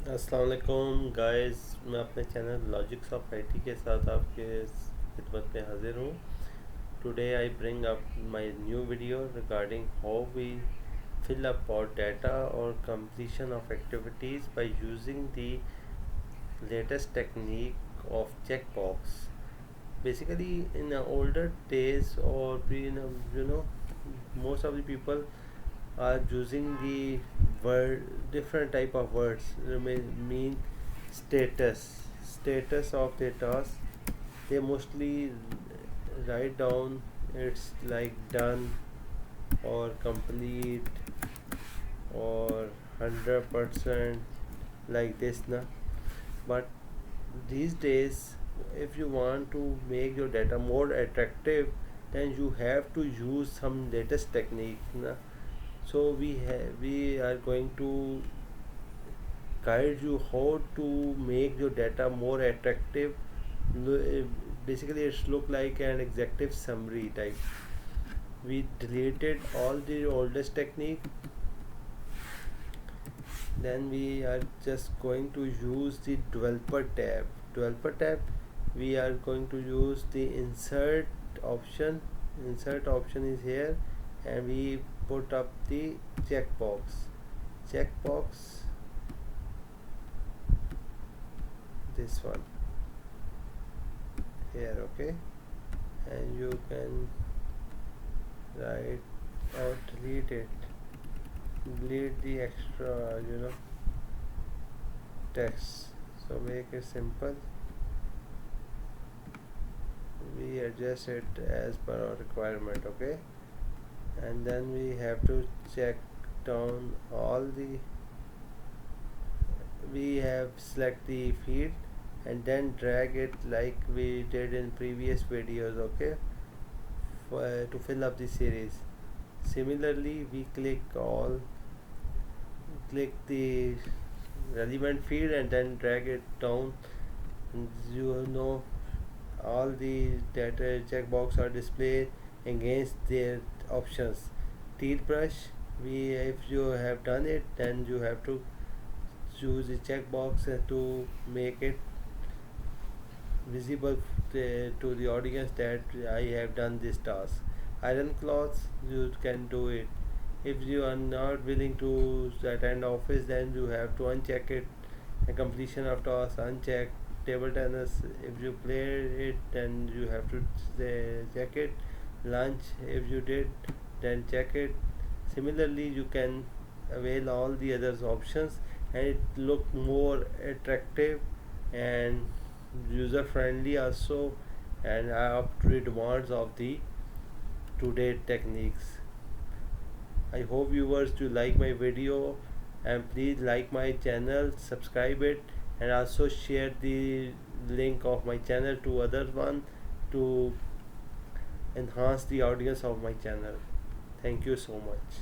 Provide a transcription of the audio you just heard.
अस्सलाम वालेकुम गाइस। मैं अपने चैनल लॉजिक्स ऑफ आईटी के साथ आपके खिदमत में हाजिर हूँ। Today I bring up my new video regarding how we fill up our data or completion of activities by using the latest technique of checkbox. Basically, in the older days, or most of the people are using the word different type of words mean status of their task. They mostly write down it's like done or complete or 100% like this na. But these days, if you want to make your data more attractive, then you have to use some latest technique na. So we are going to guide you how to make your data more attractive. eh, Basically it's look like an executive summary type. We deleted all the oldest technique, then we are just going to use the developer tab. We are going to use the insert option is here, and we put up the checkbox this one here, okay. And you can write or delete the extra text. So make it simple. We adjust it as per our requirement, okay. And then we have to check down all the we have select the field and then drag it like we did in previous videos, okay, to fill up the series. Similarly, we click the relevant field and then drag it down, and all the data checkbox are displayed against their options. Teal brush, we if you have done it, then you have to choose the checkbox to make it visible to the audience that I have done this task. Iron cloths, you can do it. If you are not willing to attend office, then you have to uncheck it. A completion of task uncheck. Table tennis, if you play it, then you have to check it. Lunch, if you did, then check it. Similarly, you can avail all the other options, and it look more attractive and user friendly also, and up to the demands of the today techniques. I hope viewers do like my video, and please like my channel, subscribe it, and also share the link of my channel to other one to enhance the audience of my channel. Thank you so much.